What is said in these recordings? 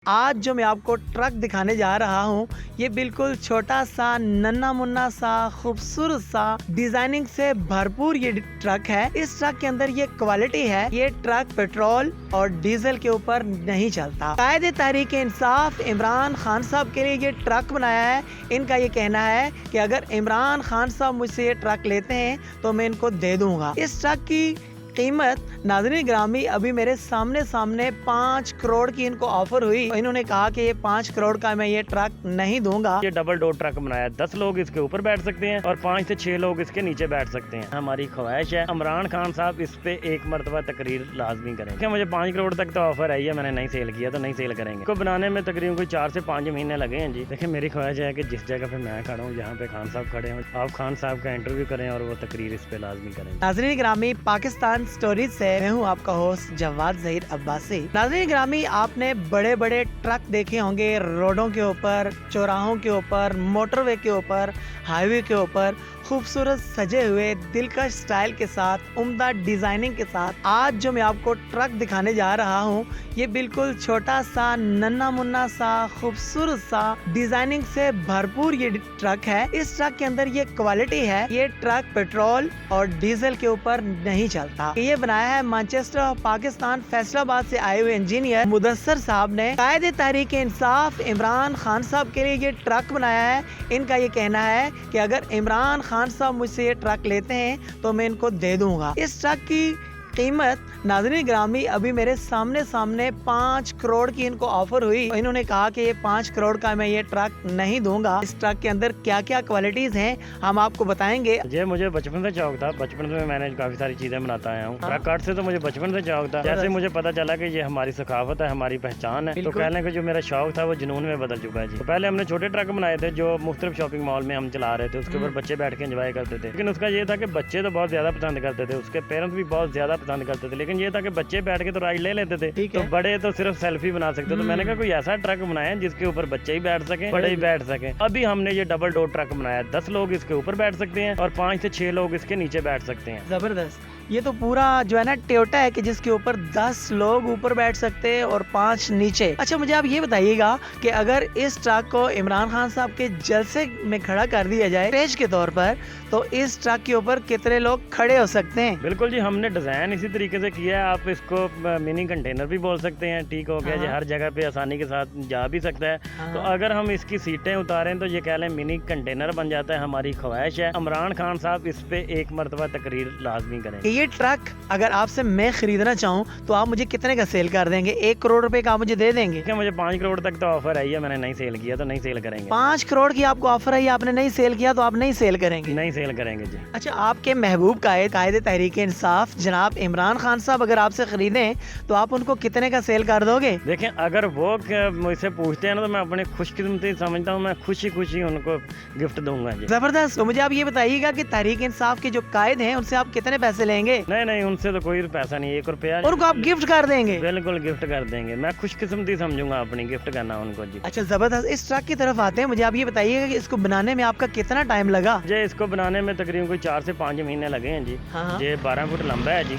आज जो मैं आपको ट्रक दिखाने जा रहा हूँ ये बिल्कुल छोटा सा नन्ना मुन्ना सा खूबसूरत सा डिजाइनिंग से भरपूर ये ट्रक है। इस ट्रक के अंदर ये क्वालिटी है, ये ट्रक पेट्रोल और डीजल के ऊपर नहीं चलता। कायदे तहरीक इंसाफ इमरान खान साहब के लिए ये ट्रक बनाया है। इनका ये कहना है कि अगर इमरान खान साहब मुझसे ये ट्रक लेते हैं तो मैं इनको दे दूंगा। इस ट्रक की कीमत नाज़रीन ग्रामी अभी मेरे सामने 5 करोड़ की इनको ऑफर हुई। तो इन्होंने कहा कि ये 5 करोड़ का मैं ये ट्रक नहीं दूंगा। ये डबल डोर ट्रक बनाया, 10 लोग इसके ऊपर बैठ सकते हैं और 5 से 6 लोग इसके नीचे बैठ सकते हैं। हमारी ख्वाहिश है इमरान खान साहब इस पे एक मरतबा तकरीर लाजमी करें। क्या मुझे 5 करोड़ तक तो ऑफर आई है, मैंने नहीं सेल किया तो नहीं सेल करेंगे। इसको बनाने में तकरीबन कोई 4 से 5 महीने लगे हैं जी। देखिए मेरी ख्वाहिश है कि जिस जगह पे मैं खड़ा हूँ, जहाँ पे खान साहब खड़े हैं, आप खान साहब का इंटरव्यू करें और वो तकरीर इस पे लाजमी करें। नाज़रीन ग्रामी पाकिस्तान स्टोरीज से मैं हूँ आपका होस्ट जवाद ज़हीर अब्बासी। नाज़रीन ग्रामी आपने बड़े बड़े ट्रक देखे होंगे रोडों के ऊपर, चौराहों के ऊपर, मोटरवे के ऊपर, हाईवे के ऊपर, खूबसूरत सजे हुए दिलकश स्टाइल के साथ, उम्दा डिजाइनिंग के साथ। आज जो मैं आपको ट्रक दिखाने जा रहा हूँ ये बिल्कुल छोटा सा नन्ना मुन्ना सा खूबसूरत सा डिजाइनिंग से भरपूर ये ट्रक है। इस ट्रक के अंदर ये क्वालिटी है, ये ट्रक पेट्रोल और डीजल के ऊपर नहीं चलता। ये बनाया है मैनचेस्टर पाकिस्तान फैसलाबाद से आए हुए इंजीनियर मुदस्सर साहब ने। कायदे तहरीक इंसाफ इमरान खान साहब के लिए ये ट्रक बनाया है। इनका ये कहना है कि अगर इमरान खान साहब मुझसे ये ट्रक लेते हैं तो मैं इनको दे दूंगा। इस ट्रक की कीमत नाज़रीन ग्रामी अभी मेरे सामने 5 करोड़ की इनको ऑफर हुई। तो इन्होंने कहा कि ये 5 करोड़ का मैं ये ट्रक नहीं दूंगा। इस ट्रक के अंदर क्या क्या क्वालिटीज हैं हम आपको बताएंगे। ये मुझे बचपन से शौक था, बचपन से मैंने काफी सारी चीजें बनाता आया हूँ। ट्रक आर्ट से तो मुझे बचपन से शौक था। जैसे मुझे पता चला कि ये हमारी सकाफत है, हमारी पहचान है, तो कहने का जो मेरा शौक था वो जुनून में बदल चुका है जी। तो पहले हमने छोटे ट्रक बनाए थे जो मुख्तलिफ शॉपिंग मॉल में हम चला रहे थे, उसके ऊपर बच्चे बैठ के एंजॉय करते थे। लेकिन उसका ये था कि बच्चे तो बहुत ज्यादा पसंद करते थे, उसके पेरेंट्स भी बहुत ज्यादा पसंद करते थे। लेकिन ये था कि बच्चे बैठ के तो राइड ले लेते थे, तो बड़े तो सिर्फ सेल्फी बना सकते। तो मैंने कहा कोई ऐसा ट्रक बनाए जिसके ऊपर बच्चे ही बैठ सके, बड़े ही बैठ सके। अभी हमने ये डबल डोर ट्रक बनाया, 10 लोग इसके ऊपर बैठ सकते हैं और 5 से 6 लोग इसके नीचे बैठ सकते हैं। जबरदस्त। ये तो पूरा जो है ना टोयोटा है कि जिसके ऊपर 10 लोग ऊपर बैठ सकते हैं और 5 नीचे। अच्छा मुझे आप ये बताइएगा कि अगर इस ट्रक को इमरान खान साहब के जलसे में खड़ा कर दिया जाए स्टेज के तौर पर, तो इस ट्रक के ऊपर कितने लोग खड़े हो सकते हैं? बिल्कुल जी, हमने डिजाइन इसी तरीके से किया है। आप इसको मिनी कंटेनर भी बोल सकते हैं, ठीक हो गया जी। हर जगह पे आसानी के साथ जा भी सकता है। तो अगर हम इसकी सीटें उतारें तो ये कह लें मिनी कंटेनर बन जाता है। हमारी ख्वाहिश है इमरान खान साहब इस पे एक मरतबा तकरीर लाजमी करें। ये ट्रक अगर आपसे मैं खरीदना चाहूँ तो आप मुझे कितने का सेल कर देंगे? 1 करोड़ रुपए का आप मुझे दे देंगे? क्या मुझे 5 करोड़ तक तो ऑफर आई है, मैंने नहीं सेल किया तो नहीं सेल करेंगे। 5 करोड़ की आपको ऑफर है, आपने नहीं सेल किया तो आप नहीं सेल करेंगे? नहीं सेल करेंगे जी। अच्छा आपके महबूब कायदे तहरीक इंसाफ जनाब इमरान खान साहब अगर आपसे खरीदें तो आप उनको कितने का सेल कर दोगे? देखें अगर वो मुझसे पूछते हैं ना तो मैं अपने खुशकिस्मती समझता हूँ, मैं खुशी खुशी उनको गिफ्ट दूंगा जी। जबरदस्त। तो मुझे आप ये बताइएगा कि तहरीक इंसाफ के जो कायद हैं उनसे आप कितने पैसे लेंगे? नहीं उनसे तो कोई पैसा नहीं, 1 रुपया। उनको आप गिफ्ट कर देंगे? बिल्कुल गिफ्ट कर देंगे, मैं खुशकिस्मती समझूंगा अपनी गिफ्ट करना उनको जी। अच्छा जबरदस्त। इस ट्रक की तरफ आते हैं, मुझे आप ये बताइएगा कि इसको बनाने में आपका कितना टाइम लगा? जी इसको बनाने में तकरीबन कोई 4 से 5 महीने लगे हैं जी। ये 12 फुट लंबा है जी,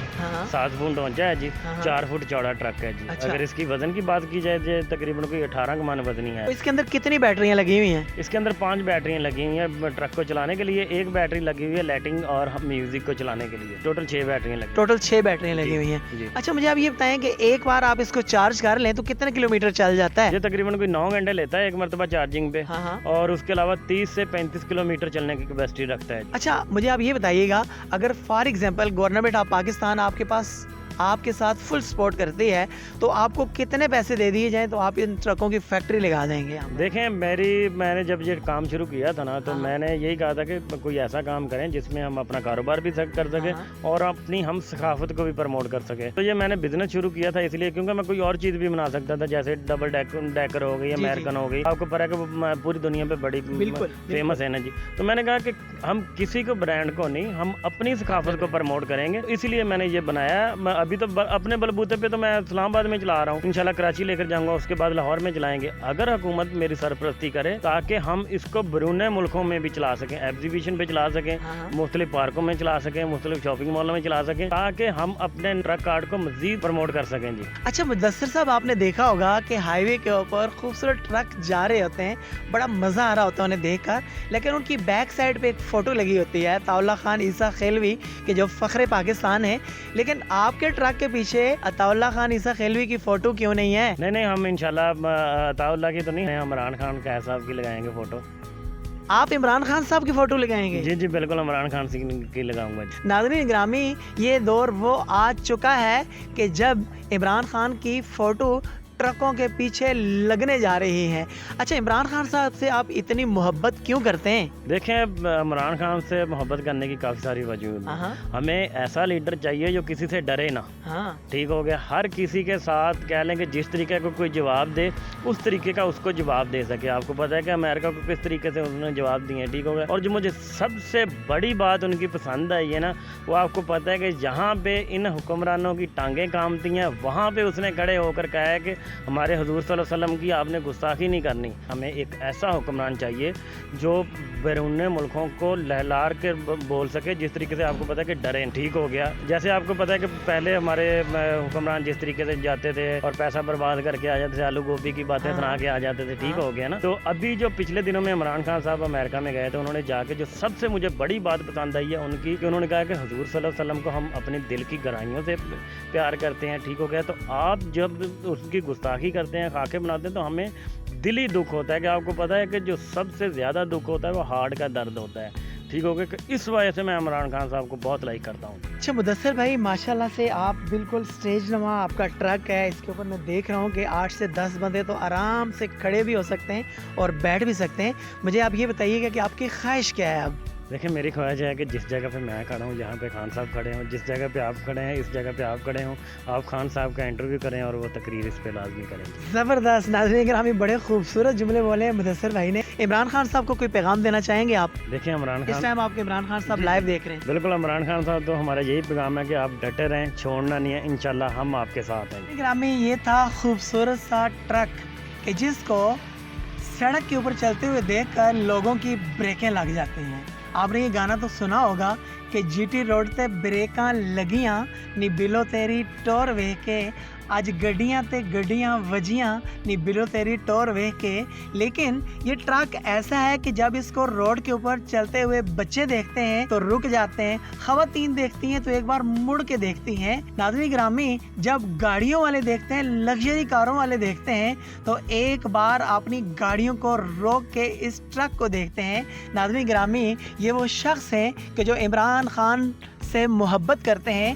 7 फुट ऊंचा है जी, 4 फुट चौड़ा ट्रक है जी। अगर इसकी वजन की बात की जाए तकरीबन कोई 18 कमान वजनी है। इसके अंदर कितनी बैटरियां लगी हुई हैं? इसके अंदर 5 बैटरियां लगी हुई हैं ट्रक को चलाने के लिए। 1 बैटरी लगी हुई है लाइटिंग और म्यूजिक को चलाने के लिए। टोटल 6 बैटरियां लगी। टोटल 6 बैटरियां लगी हुई हैं। अच्छा मुझे आप ये बताएं कि एक बार आप इसको चार्ज कर लें तो कितने किलोमीटर चल जाता है? ये तकरीबन कोई 9 घंटे लेता है एक मरतबा चार्जिंग पे। और उसके अलावा 30 से 35 किलोमीटर चलने की कैपेसिटी रखता है। अच्छा मुझे आप ये बताइएगा अगर for example government of Pakistan आपके पास आपके साथ फुल सपोर्ट करती है तो आपको कितने पैसे दे दिए जाएं तो आप इन ट्रकों की फैक्ट्री लगा देंगे? देखें मैंने जब ये काम शुरू किया था ना तो मैंने यही कहा था कि कोई ऐसा काम करें जिसमें हम अपना कारोबार भी कर सके और अपनी हम सकाफत को भी प्रमोट कर सके। तो ये मैंने बिजनेस शुरू किया था इसलिए क्योंकि मैं कोई और चीज़ भी बना सकता था, जैसे डबल डेकर हो गई, अमेरिकन हो गई। आपको पता है कि पूरी दुनिया पे बड़ी फेमस है ना जी। तो मैंने कहा कि हम किसी को ब्रांड को नहीं, हम अपनी सकाफत को प्रमोट करेंगे, इसलिए मैंने ये बनाया। मैं अभी तो अपने बलबूते पे तो मैं इस्लामाबाद में चला रहा हूँ, इंशाल्लाह कराची लेकर जाऊंगा, उसके बाद लाहौर में चलाएंगे। अगर हुकूमत मेरी सरपरस्ती करे ताकि हम इसको बैरून मुल्कों में भी चला सकें, एग्जीबिशन पे चला सकें, मुख्तलिफ पार्कों में चला सकें, मुख्तलिफ शॉपिंग मॉलों में चला सकें, ताकि हम अपने ट्रक कार्ड को मजीद प्रमोट कर सकें जी। अच्छा मुदस्सिर साहब, आपने देखा होगा कि हाईवे के ऊपर खूबसूरत ट्रक जा रहे होते हैं, बड़ा मज़ा आ रहा होता है उन्हें देखकर, लेकिन उनकी बैक साइड पे एक फ़ोटो लगी होती है अताउल्ला खान ईसा खिलवी के जो फ़ख्रे पाकिस्तान है, लेकिन आपके ट्रक के पीछे अताउल्ला खान ईसा खिलवी की फ़ोटो क्यों नहीं है? नहीं, हम इंशाल्लाह अताउल्ला की तो नहीं, हम इमरान खान कैफ साहब की लगाएंगे फ़ोटो। आप इमरान खान साहब की फ़ोटो लगाएंगे? जी बिल्कुल, इमरान खान की लगाऊंगा जी। नाज़रीन ग्रामी, ये दौर वो आ चुका है कि जब इमरान खान की फ़ोटो ट्रकों के पीछे लगने जा रही है। अच्छा, इमरान खान साहब से आप इतनी मोहब्बत क्यों करते हैं? देखें, इमरान खान से मोहब्बत करने की काफ़ी सारी वजूद है। हमें ऐसा लीडर चाहिए जो किसी से डरे ना। ठीक हो गया, हर किसी के साथ कह लें कि जिस तरीके को कोई जवाब दे उस तरीके का उसको जवाब दे सके। आपको पता है कि अमेरिका को किस तरीके से उन्होंने जवाब दिए, ठीक हो गया। और जो मुझे सबसे बड़ी बात उनकी पसंद आई है ना, वो आपको पता है कि जहाँ पे इन हुक्मरानों की टांगें कामती हैं, वहाँ पे उसने खड़े होकर कहा है कि हमारे हुजूर सल्लल्लाहु अलैहि वसल्लम की आपने गुस्ताखी नहीं करनी। हमें एक ऐसा हुक्मरान चाहिए जो बैरून मुल्कों को लहलार के बोल सके, जिस तरीके से आपको पता है कि डरें। ठीक हो गया, जैसे आपको पता है कि पहले हमारे हुक्मरान जिस तरीके से जाते थे और पैसा बर्बाद करके आ जाते थे, आलू गोभी की बातें सुना के आ जाते थे, ठीक हो गया ना। तो अभी जो पिछले दिनों में इमरान खान साहब अमेरिका में गए थे, उन्होंने जाके जो सबसे मुझे बड़ी बात पसंद आई है उनकी, कि उन्होंने कहा कि हुजूर सल्लल्लाहु अलैहि वसल्लम को हम अपने दिल की गहराइयों से प्यार करते हैं, ठीक हो गया। तो आप जब उसकी गुस्ताखी करते हैं, खाके बनाते हैं, तो हमें दिली दुख होता है कि आपको पता है कि जो सबसे ज़्यादा दुख होता है वो हार्ट का दर्द होता है, ठीक हो गया। इस वजह से मैं इमरान खान साहब को बहुत लाइक करता हूँ। अच्छा मुदस्सिर भाई, माशाल्लाह से आप बिल्कुल स्टेज नुमा आपका ट्रक है, इसके ऊपर मैं देख रहा हूँ कि 8 से 10 बंदे तो आराम से खड़े भी हो सकते हैं और बैठ भी सकते हैं। मुझे आप ये बताइएगा कि आपकी ख्वाहिश क्या है अब? देखिए, मेरी ख्वाहिश है कि जिस जगह पे मैं खड़ा हूँ, जहाँ पे खान साहब खड़े हों, जिस जगह पे आप खड़े हैं, इस जगह पे आप खड़े हों, आप खान साहब का इंटरव्यू करें और वो तकरीर इस पे लाजमी करें। ज़बरदस्त। नाज़रीन ग्रामी, बड़े खूबसूरत जुमले बोले हैं मुदस्सिर भाई ने। इमरान खान साहब को कोई पैगाम देना चाहेंगे आप? देखिए, इमरान खान, इस टाइम आपके इमरान खान साहब लाइव देख रहे हैं। बिल्कुल, इमरान खान साहब तो हमारा यही पैगाम है कि आप डटे रहें, छोड़ना नहीं है, इंशाल्लाह हम आपके साथ हैं। ग्रामी, ये था खूबसूरत सा ट्रक कि जिसको सड़क के ऊपर चलते हुए देखकर लोगों की ब्रेकें लग जाती हैं। आपने ये गाना तो सुना होगा कि जीटी रोड ते ब्रेकां लगियां नी बिलो तेरी टोर वेख के, आज गड्डियां ते गड्डियां वजियां नी बिलो तेरी टोर वेख के। लेकिन ये ट्रक ऐसा है कि जब इसको रोड के ऊपर चलते हुए बच्चे देखते हैं तो रुक जाते हैं, खवातीन देखती हैं तो एक बार मुड़ के देखती हैं। नाज़रीन ग्रामी, जब गाड़ियों वाले देखते हैं, लग्जरी कारों वाले देखते हैं, तो एक बार अपनी गाड़ियों को रोक के इस ट्रक को देखते हैं। नाज़रीन ग्रामी, ये वो शख्स हैं कि जो इमरान खान से मोहब्बत करते हैं।